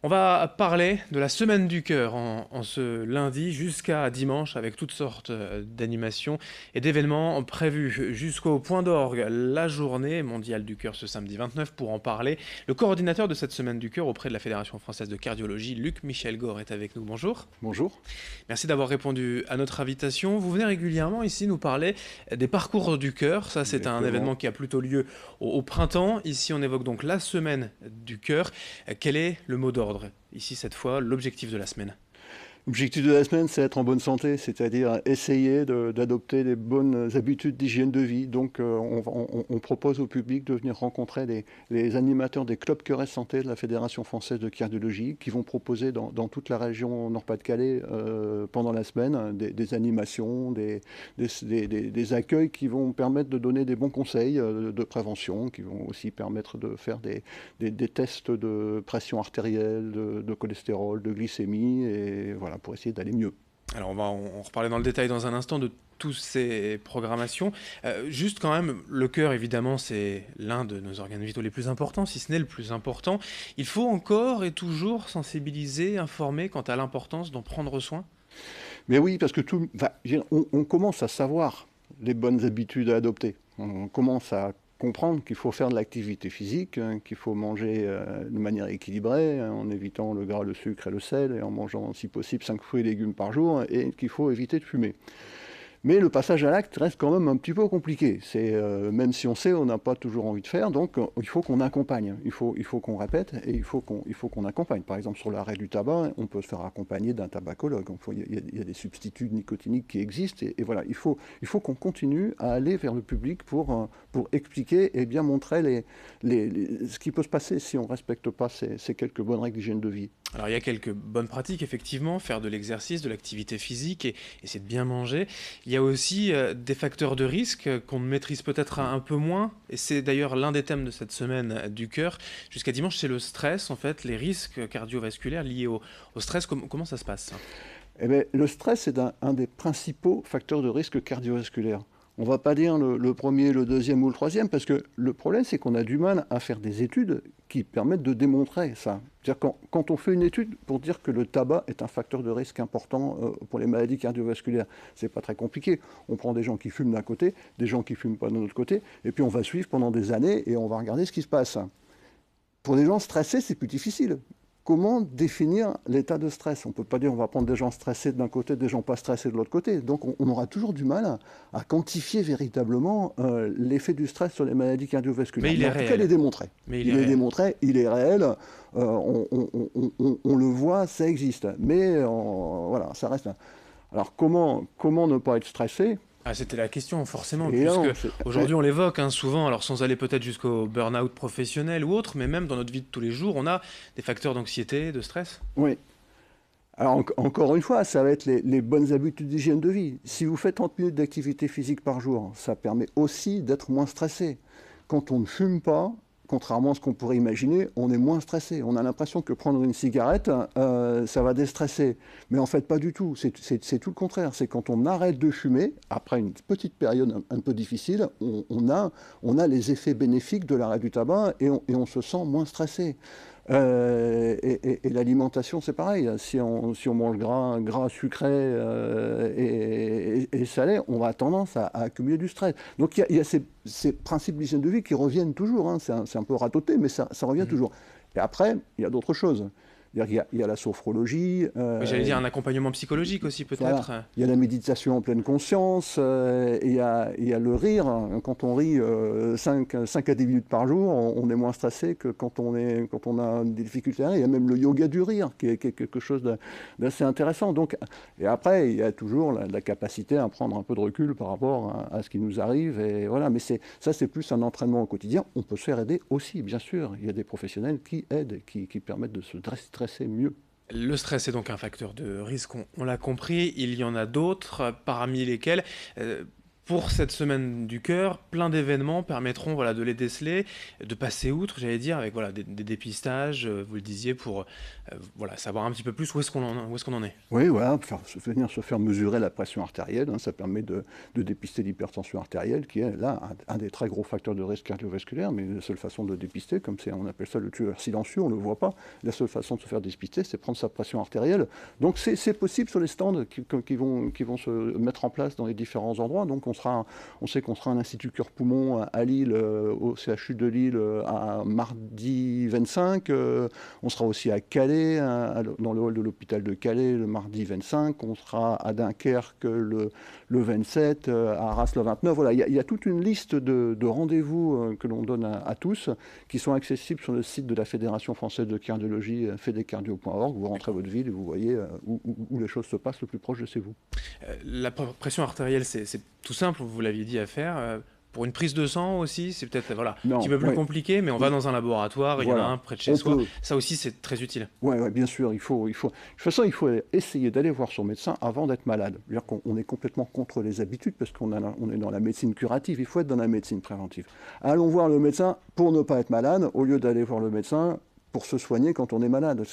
On va parler de la semaine du cœur en ce lundi jusqu'à dimanche avec toutes sortes d'animations et d'événements prévus jusqu'au point d'orgue, la journée mondiale du cœur ce samedi 29. Pour en parler, le coordinateur de cette semaine du cœur auprès de la Fédération française de cardiologie, Luc Michel Gore, est avec nous. Bonjour. Bonjour. Merci d'avoir répondu à notre invitation. Vous venez régulièrement ici nous parler des parcours du cœur. Ça, c'est un Exactement. événement qui a plutôt lieu au printemps. Ici, on évoque donc la semaine du cœur. Quel est le mot d'ordre? Ici, cette fois, l'objectif de la semaine. L'objectif de la semaine, c'est être en bonne santé, c'est-à-dire essayer d'adopter des bonnes habitudes d'hygiène de vie. Donc, on propose au public de venir rencontrer les animateurs des clubs Cœur et Santé de la Fédération française de cardiologie qui vont proposer dans toute la région Nord-Pas-de-Calais pendant la semaine des animations, des accueils qui vont permettre de donner des bons conseils de prévention, qui vont aussi permettre de faire des tests de pression artérielle, de cholestérol, de glycémie, et voilà, pour essayer d'aller mieux. Alors, on va en reparler dans le détail dans un instant de toutes ces programmations. Juste quand même, le cœur, évidemment, c'est l'un de nos organes vitaux les plus importants, si ce n'est le plus important. Il faut encore et toujours sensibiliser, informer quant à l'importance d'en prendre soin. Mais oui, parce que on commence à savoir les bonnes habitudes à adopter. On commence à comprendre qu'il faut faire de l'activité physique, qu'il faut manger de manière équilibrée, en évitant le gras, le sucre et le sel, et en mangeant, si possible, 5 fruits et légumes par jour, et qu'il faut éviter de fumer. Mais le passage à l'acte reste quand même un petit peu compliqué. Même si on sait, on n'a pas toujours envie de faire, donc il faut qu'on accompagne, il faut qu'on répète et il faut qu'on accompagne. Par exemple, sur l'arrêt du tabac, on peut se faire accompagner d'un tabacologue. Il y a des substituts nicotiniques qui existent, et voilà, il faut qu'on continue à aller vers le public pour expliquer et bien montrer ce qui peut se passer si on ne respecte pas ces quelques bonnes règles d'hygiène de vie. Alors, il y a quelques bonnes pratiques, effectivement, faire de l'exercice, de l'activité physique et essayer de bien manger. Il y a aussi des facteurs de risque qu'on ne maîtrise peut-être un peu moins, et c'est d'ailleurs l'un des thèmes de cette semaine du cœur. Jusqu'à dimanche, c'est le stress, en fait, les risques cardiovasculaires liés au stress. Comment ça se passe, ça? Eh bien, le stress est un des principaux facteurs de risque cardiovasculaire. On ne va pas dire le premier, le deuxième ou le troisième, parce que le problème, c'est qu'on a du mal à faire des études qui permettent de démontrer ça. C'est-à-dire quand on fait une étude pour dire que le tabac est un facteur de risque important pour les maladies cardiovasculaires, c'est pas très compliqué. On prend des gens qui fument d'un côté, des gens qui ne fument pas de l'autre côté, et puis on va suivre pendant des années et on va regarder ce qui se passe. Pour des gens stressés, c'est plus difficile. Comment définir l'état de stress? On ne peut pas dire on va prendre des gens stressés d'un côté, des gens pas stressés de l'autre côté. Donc on aura toujours du mal à quantifier véritablement l'effet du stress sur les maladies cardiovasculaires. Mais il est en tout cas, réel. il est démontré. Mais Il est démontré, il est réel. On le voit, ça existe. Mais voilà, ça reste. Alors comment ne pas être stressé? Ah, c'était la question, forcément, Et puisque non, aujourd'hui on l'évoque souvent, alors sans aller peut-être jusqu'au burn-out professionnel ou autre, mais même dans notre vie de tous les jours, on a des facteurs d'anxiété, de stress. oui. Alors encore une fois, ça va être les bonnes habitudes d'hygiène de vie. Si vous faites 30 minutes d'activité physique par jour, ça permet aussi d'être moins stressé. Quand on ne fume pas, contrairement à ce qu'on pourrait imaginer, on est moins stressé. On a l'impression que prendre une cigarette, ça va déstresser. Mais en fait, pas du tout. C'est tout le contraire. C'est quand on arrête de fumer, après une petite période un peu difficile, on a les effets bénéfiques de l'arrêt du tabac et on se sent moins stressé. Et l'alimentation, c'est pareil. Si on mange gras sucré et salé, on va tendance à accumuler du stress. Donc il y a ces principes d'hygiène de vie qui reviennent toujours. Hein. C'est un peu ratoté, mais ça revient toujours. Et après, il y a d'autres choses. Il y a la sophrologie. Oui, j'allais dire un accompagnement psychologique aussi Voilà. peut-être. Il y a la méditation en pleine conscience, et il y a le rire. Quand on rit 5 à 10 minutes par jour, on est moins stressé que quand on a des difficultés à rire. Il y a même le yoga du rire, qui est quelque chose d'assez intéressant. Donc, et après, il y a toujours la capacité à prendre un peu de recul par rapport à ce qui nous arrive. Et voilà. Mais ça, c'est plus un entraînement au quotidien. On peut se faire aider aussi, bien sûr. Il y a des professionnels qui aident, qui permettent de se stresser mieux. Le stress est donc un facteur de risque, on l'a compris. Il y en a d'autres, parmi lesquels pour cette semaine du cœur, plein d'événements permettront voilà, de les déceler, de passer outre, j'allais dire, avec voilà, des dépistages, vous le disiez, pour voilà, savoir un petit peu plus où est-ce qu'on en est. Oui, voilà, venir se faire mesurer la pression artérielle, ça permet de dépister l'hypertension artérielle, qui est là un des très gros facteurs de risque cardiovasculaire, mais la seule façon de dépister, comme on appelle ça le tueur silencieux, on ne le voit pas, la seule façon de se faire dépister, c'est prendre sa pression artérielle. Donc c'est possible sur les stands qui vont se mettre en place dans les différents endroits. Donc on sait qu'on sera à l'Institut Cœur-Poumon à Lille, au CHU de Lille, à mardi 25. On sera aussi à Calais, dans le hall de l'hôpital de Calais, le mardi 25. On sera à Dunkerque le 27, à Arras le 29. Voilà, il y a toute une liste de rendez-vous que l'on donne à tous, qui sont accessibles sur le site de la Fédération française de cardiologie, fedecardio.org. Vous rentrez votre ville et vous voyez où les choses se passent le plus proche de chez vous. La pression artérielle, c'est tout simple, vous l'aviez dit, à faire. Pour une prise de sang aussi, c'est peut-être un petit peu plus compliqué, mais on va dans un laboratoire, il y en a un près de chez soi. Ça aussi, c'est très utile. Oui, bien sûr. De toute façon, il faut essayer d'aller voir son médecin avant d'être malade. C'est-à-dire qu'on est complètement contre les habitudes parce qu'on est dans la médecine curative. Il faut être dans la médecine préventive. Allons voir le médecin pour ne pas être malade, au lieu d'aller voir le médecin pour se soigner quand on est malade.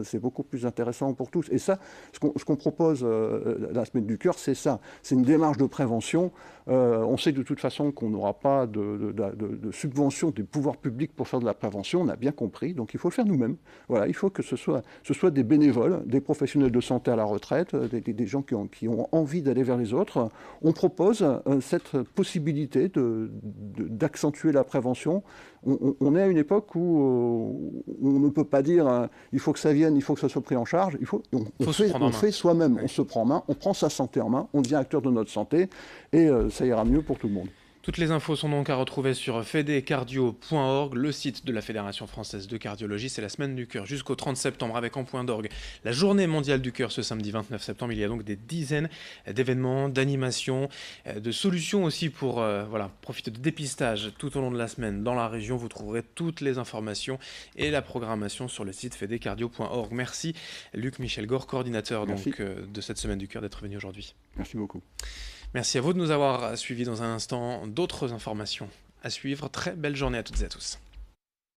C'est beaucoup plus intéressant pour tous. Et ça, ce qu'on propose la semaine du cœur, c'est ça. C'est une démarche de prévention. On sait de toute façon qu'on n'aura pas de subvention des pouvoirs publics pour faire de la prévention. On a bien compris. Donc il faut le faire nous-mêmes. Voilà, il faut que ce soit des bénévoles, des professionnels de santé à la retraite, des gens qui ont envie d'aller vers les autres. On propose cette possibilité d'accentuer la prévention. On est à une époque où on ne peut pas dire il faut que ça vienne, il faut que ça soit pris en charge. On fait soi-même, on se prend en main, on prend sa santé en main, on devient acteur de notre santé et ça ira mieux pour tout le monde. Toutes les infos sont donc à retrouver sur fedecardio.org, le site de la Fédération française de cardiologie. C'est la semaine du cœur jusqu'au 30 septembre avec en point d'orgue la journée mondiale du cœur ce samedi 29 septembre. Il y a donc des dizaines d'événements, d'animations, de solutions aussi pour profiter de dépistage tout au long de la semaine dans la région. Vous trouverez toutes les informations et la programmation sur le site fedecardio.org. Merci Luc Michel Gore, coordinateur de cette semaine du cœur, d'être venu aujourd'hui. Merci beaucoup. Merci à vous de nous avoir suivis. Dans un instant, d'autres informations à suivre. Très belle journée à toutes et à tous.